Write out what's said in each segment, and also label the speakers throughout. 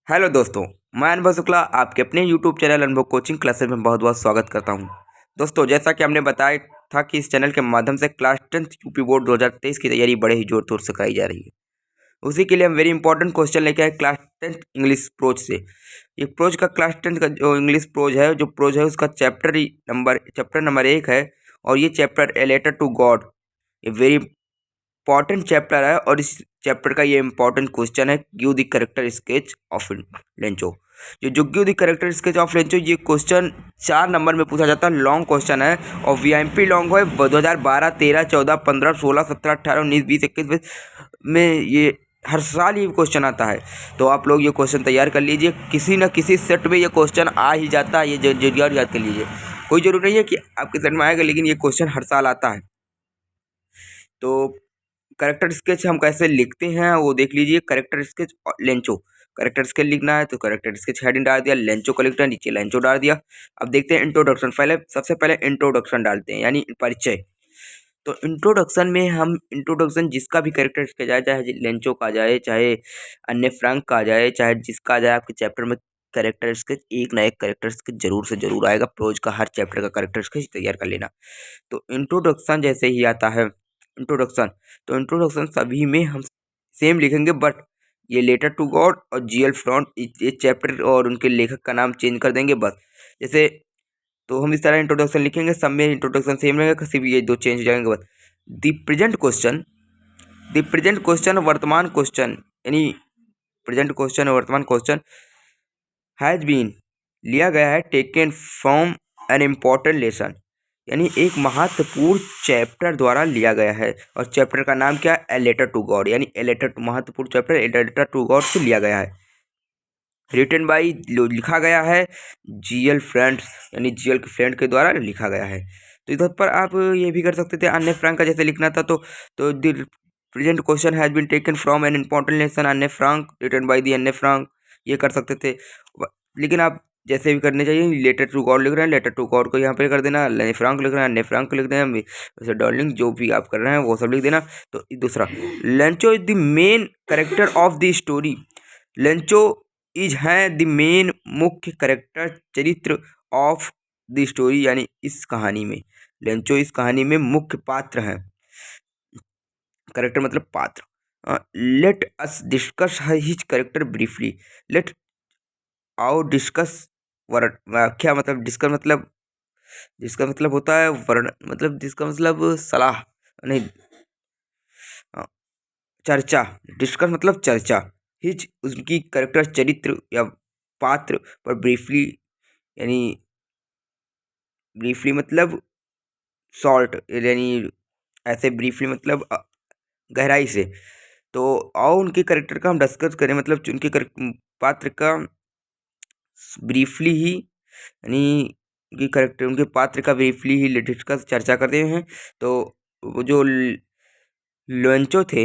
Speaker 1: Hello दोस्तों, मैं अनुभव शुक्ला आपके अपने यूट्यूब चैनल अनुभव कोचिंग क्लासेस में बहुत बहुत स्वागत करता हूं। दोस्तों, जैसा कि हमने बताया था कि इस चैनल के माध्यम से क्लास 10th यूपी बोर्ड 2023 की तैयारी बड़े ही जोर तोर से कराई जा रही है। उसी के लिए हम वेरी इंपॉर्टेंट क्वेश्चन लेके आए क्लास 10th इंग्लिश प्रोज से। ये प्रोज का क्लास 10th का जो इंग्लिश प्रोज है उसका चैप्टर नंबर 1 है। और ये chapter A letter to God, ये वेरी इंपॉर्टेंट चैप्टर है। और इस चैप्टर का ये इंपॉर्टेंट क्वेश्चन है, give the character sketch of Lencho. जो give the character sketch of Lencho, ये क्वेश्चन 4 नंबर में पूछा जाता है। लॉन्ग क्वेश्चन है और वीआईएमपी लॉन्ग है। 2012, 13, 14, 15, 16, 17, 18, 19, 20, 21 में ये हर साल ये क्वेश्चन आता है। तो आप लोग ये क्वेश्चन तैयार कर लीजिए, किसी न किसी सेट में ये क्वेश्चन आ ही जाता है। ये जरूर याद कर लीजिए, कोई जरूरी नहीं है कि आपके सेट में आएगा, लेकिन ये क्वेश्चन हर साल आता है। तो करेक्टर स्केच हम कैसे लिखते हैं वो देख लीजिए। Character sketch Lencho, character sketch लिखना है तो करेक्टर स्केच हेडिंग डाल दिया, लेंचो को लिखना है, नीचे लेंचो डाल दिया। अब देखते हैं इंट्रोडक्शन। सबसे पहले इंट्रोडक्शन डालते हैं, यानी परिचय। तो इंट्रोडक्शन में हम इंट्रोडक्शन जिसका भी करेक्टर स्केच आए, चाहे लेंचो का आ जाए, चाहे अन्य फ्रैंक का आ जाए, चाहे जिसका आ जाए, आपके चैप्टर में करेक्टर स्केच एक ना एक करेक्टर स्केच जरूर से जरूर आएगा। प्रोज का हर चैप्टर का करेक्टर स्केच तैयार कर लेना। तो इंट्रोडक्शन जैसे ही आता है इंट्रोडक्शन, तो इंट्रोडक्शन सभी में हम सेम लिखेंगे, बट ये लेटर टू गॉड और जीएल फ्रॉन्ट ये चैप्टर और उनके लेखक का नाम चेंज कर देंगे बस। जैसे तो हम इस तरह इंट्रोडक्शन लिखेंगे, सब में इंट्रोडक्शन सेम रहेगा, सिर्फ ये दो चेंज हो जाएंगे बस। द प्रेजेंट क्वेश्चन वर्तमान क्वेश्चन, यानी प्रेजेंट क्वेश्चन और वर्तमान क्वेश्चन हैज बीन लिया गया है taken from an important lesson, यानी एक महत्वपूर्ण चैप्टर द्वारा लिया गया है। और चैप्टर का नाम क्या है? ए लेटर टू गॉड, यानी ए लेटर टू महत्वपूर्ण chapter A letter to God से लिया गया है। रिटन बाई लिखा गया है जीएल फ्रेंड्स, यानी जीएल के फ्रेंड के द्वारा लिखा गया है। तो इधर पर आप ये भी कर सकते थे, अन्य फ्रैंक का जैसे लिखना था तो the present question has been taken from an important lesson Anne Frank written by the Anne Frank, ये कर सकते थे। लेकिन आप जैसे भी करने चाहिए, लेटर टू गॉड लिख रहे हैं, लेटर टू गॉड को यहाँ पे कर देना, अन्य फ्रैंक लिख रहे हैं, अन्य फ्रैंक को लिख देना, वैसे डार्लिंग जो भी आप कर रहे हैं वो सब लिख देना। तो दूसरा, Lencho is the main character of the story. Lencho is हैं द मेन मुख्य करेक्टर चरित्र ऑफ द स्टोरी, यानी इस कहानी में लेंचो इस कहानी में मुख्य पात्र हैं। करेक्टर मतलब पात्र। Let us discuss his character briefly. Let आओ डिस्कस वर्ड व्याख्या, मतलब डिस्कस मतलब होता है वर्ण, मतलब जिसका मतलब सलाह नहीं, चर्चा। डिस्कस मतलब चर्चा। हिज उसकी करेक्टर चरित्र या पात्र पर ब्रीफली, यानी ब्रीफली मतलब शॉर्ट, यानी ऐसे ब्रीफली मतलब गहराई से। तो आओ उनके करेक्टर का हम डिस्कस करें, मतलब उनके पात्र का ब्रीफली ही, यानी उनकी करेक्टर उनके पात्र का ब्रीफली ही डिस्कस चर्चा करते हैं। तो वो जो लेंचो थे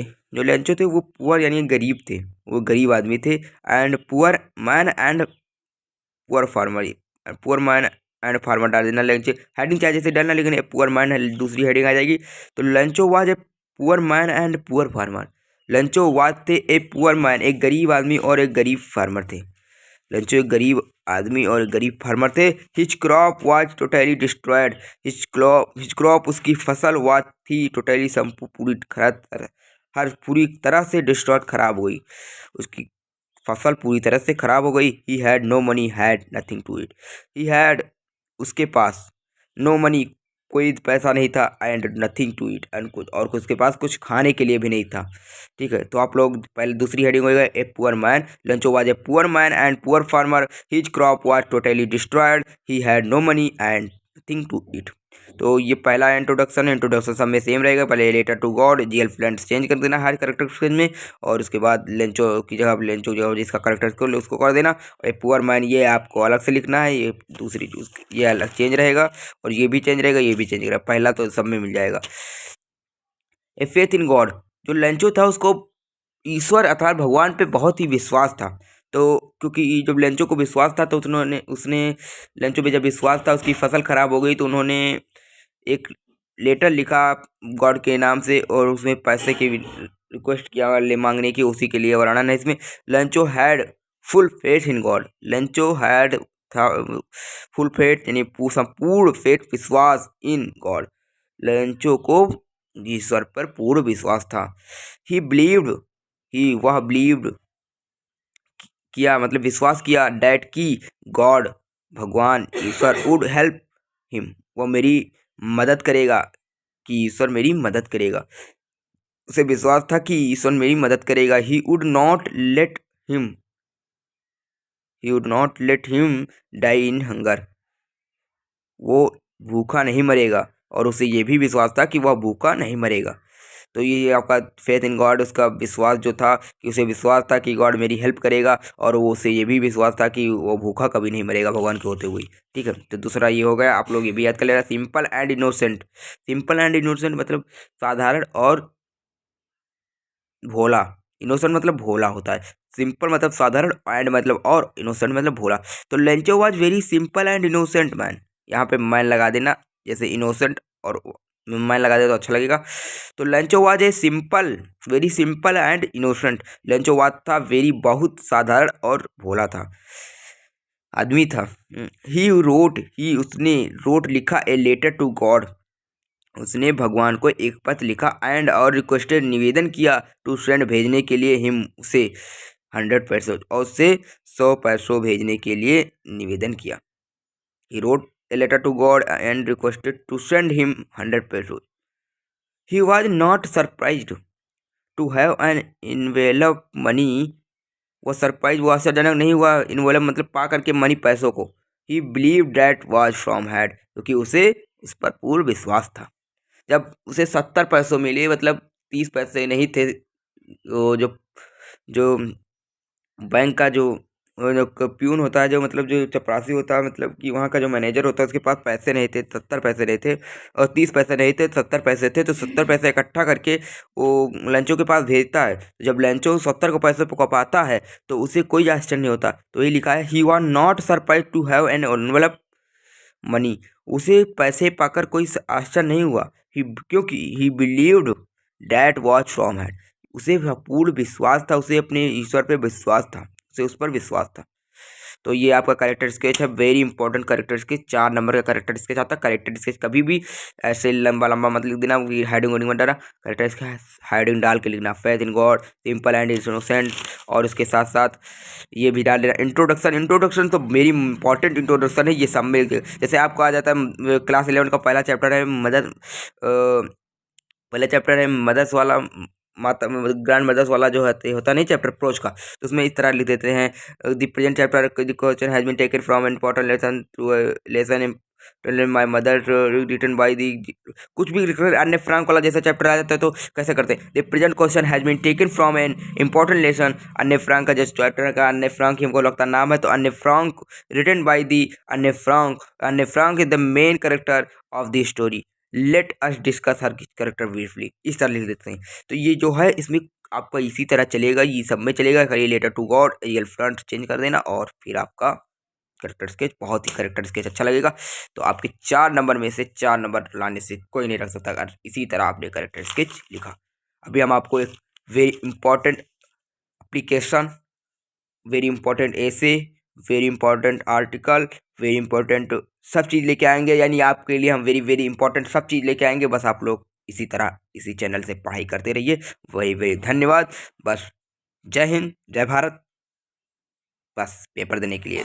Speaker 1: वो पुअर यानी गरीब थे, वो गरीब आदमी थे। And poor man and poor farmer, poor man and farmer डाल देना। लेंचो हेडिंग चाहे जैसे डालना, लेकिन पुअर मैन दूसरी हेडिंग आ जाएगी। तो Lencho was a poor man and poor farmer. Lencho was थे ए पुअर मैन, एक गरीब आदमी और एक गरीब फार्मर थे। लेंचो एक गरीब आदमी और एक गरीब फार्मर थे। His crop was totally destroyed. His crop उसकी फसल वाज थी टोटली पूरी तरह से डिस्ट्रॉयड, खराब हो गई। उसकी फसल पूरी तरह से खराब हो गई। He had no money had nothing to it. He had उसके पास नो मनी कोई पैसा नहीं था, and nothing to it and कुछ उसके पास कुछ खाने के लिए भी नहीं था। ठीक है, तो आप लोग पहले दूसरी हेडिंग होगा a poor man. Lencho was a poor man and poor farmer. His crop was totally destroyed. He had no money and nothing to it. तो ये पहला इंट्रोडक्शन है। इंट्रोडक्शन सब में सेम रहेगा, पहले लेटर टू गॉड जीएल फ्रेंड्स चेंज कर देना हर करेक्टर में, और उसके बाद लेंचो की जगह लेंचो जो जिसका करेक्टर को उसको कर देना। और पुअर मैन ये आपको अलग से लिखना है, ये दूसरी ये अलग चेंज रहेगा, और ये भी चेंज रहेगा, ये भी चेंज रहेगा। पहला तो सब में मिल जाएगा। ए फेथ इन गॉड, जो लेंचो था उसको ईश्वर अर्थात भगवान पे बहुत ही विश्वास था। तो क्योंकि जब लेंचो को विश्वास था तो उसने लेंचो पे जब विश्वास था, उसकी फसल खराब हो गई, तो उन्होंने एक लेटर लिखा गॉड के नाम से, और उसमें पैसे की रिक्वेस्ट किया ले मांगने की, उसी के लिए वर्णन है इसमें। लंचो had full faith in God. Lencho had था फुल फेथ यानी संपूर्ण फेथ विश्वास इन गॉड। लेंचो को ईश्वर पर पूर्ण विश्वास था। ही बिलीव्ड वह बिलीव्ड किया मतलब विश्वास किया डैट की गॉड भगवान ईश्वर वुड हेल्प हिम वो मेरी मदद करेगा कि ईश्वर मेरी मदद करेगा। उसे विश्वास था कि ईश्वर मेरी मदद करेगा। He would not let him die in hunger. वो भूखा नहीं मरेगा और उसे ये भी विश्वास था कि वह भूखा नहीं मरेगा। तो ये आपका फेथ इन गॉड, उसका विश्वास जो था कि उसे विश्वास था कि गॉड मेरी हेल्प करेगा और वो उसे ये भी विश्वास था कि वो भूखा कभी नहीं मरेगा भगवान के होते हुए। ठीक है, तो दूसरा ये हो गया, आप लोग ये भी याद कर लेना, simple and innocent. Simple and innocent मतलब साधारण और भोला। इनोसेंट मतलब भोला होता है, सिंपल मतलब साधारण, एंड मतलब और इनोसेंट मतलब भोला। तो Lencho was very simple and innocent man. यहाँ पे मैन लगा देना, जैसे इनोसेंट और मैन लगा दे तो अच्छा लगेगा। तो Lencho was a simple very simple and innocent. Lencho was था वेरी बहुत साधारण और भोला था, आदमी था। उसने रोट लिखा ए लेटर टू गॉड। उसने भगवान को एक पत्र लिखा एंड और रिक्वेस्टेड निवेदन किया टू सेंड भेजने के लिए हिम उसे 100 पैसों और उसे 100 पैसों भेजने के लिए निवेदन किया। He wrote a letter to God and requested to send him 100 पैसों। He was not surprised to have an envelope money. वो आश्चर्यजनक नहीं हुआ इनवेलप मतलब पा करके मनी पैसों को। ही believe that was from had क्योंकि उसे इस पर पूर्ण विश्वास था। जब उसे 70 पैसों मिले मतलब 30 पैसे नहीं थे, वो जो जो बैंक का जो प्यून होता है, जो मतलब जो चपरासी होता है, मतलब कि वहाँ का जो मैनेजर होता है, उसके पास पैसे नहीं थे, 70 पैसे नहीं थे और 30 पैसे नहीं थे, 70 पैसे थे। तो 70 पैसे इकट्ठा करके वो लंचो के पास भेजता है। तो जब लंचो 70 को पैसे को पाता है तो उसे कोई आश्चर्य नहीं होता। तो ये लिखा है, he was not surprise to have an envelope money. उसे पैसे पाकर कोई आश्चर्य नहीं हुआ, क्योंकि he believed that was from had. उसे पूर्ण विश्वास था, उसे अपने ईश्वर पे विश्वास था, उसे उस पर विश्वास था। तो ये आपका कैरेक्टर स्केच है, very important character sketch, 4 number का कैरेक्टर स्केच आता है। कैरेक्टर स्केच कभी भी ऐसे लंबा लंबा मत लिख देना, हेडिंग वेडिंग मत डालना, कैरेक्टर स्केच हेडिंग डाल के लिखना, faith in God, simple and innocent, और उसके साथ साथ ये भी डाल देना इंट्रोडक्शन तो वेरी इंपॉर्टेंट इंट्रोडक्शन है ये सब में। जैसे आपको आ जाता है क्लास 11 का पहला चैप्टर है मदर्स वाला, माता ग्रैंड मदर्स वाला जो होता नहीं चैप्टर अप्रोच का, तो उसमें इस तरह लिख देते हैं, the present chapter the question has been taken from important lesson to lesson my mother written by the. कुछ भी अन्य फ्रांक वाला जैसा चैप्टर आ जाता है तो कैसे करते हैं, the present question has been taken from an important lesson. Anne Frank का जो चैप्टर का अन्य फ्रांक हमको लगता नाम है, तो अन्य franc written by the Anne Frank is the main character of the story. Let us discuss her character briefly, इस तरह लिख देते हैं। तो ये जो है इसमें आपका इसी तरह चलेगा, ये सब में चलेगा, खाली letter to God real front change कर देना और फिर आपका कैरेक्टर स्केच, बहुत ही कैरेक्टर स्केच अच्छा लगेगा। तो आपके 4 नंबर में से 4 नंबर लाने से कोई नहीं रख सकता अगर इसी तरह आपने कैरेक्टर स्केच लिखा। अभी हम आपको एक very important application, very important ऐसे, very important article, very important सब चीज़ लेके आएंगे, यानी आपके लिए हम वेरी वेरी इंपॉर्टेंट सब चीज़ लेके आएंगे। बस आप लोग इसी तरह इसी चैनल से पढ़ाई करते रहिए। वेरी वेरी धन्यवाद। बस जय हिंद जय भारत, बस पेपर देने के लिए।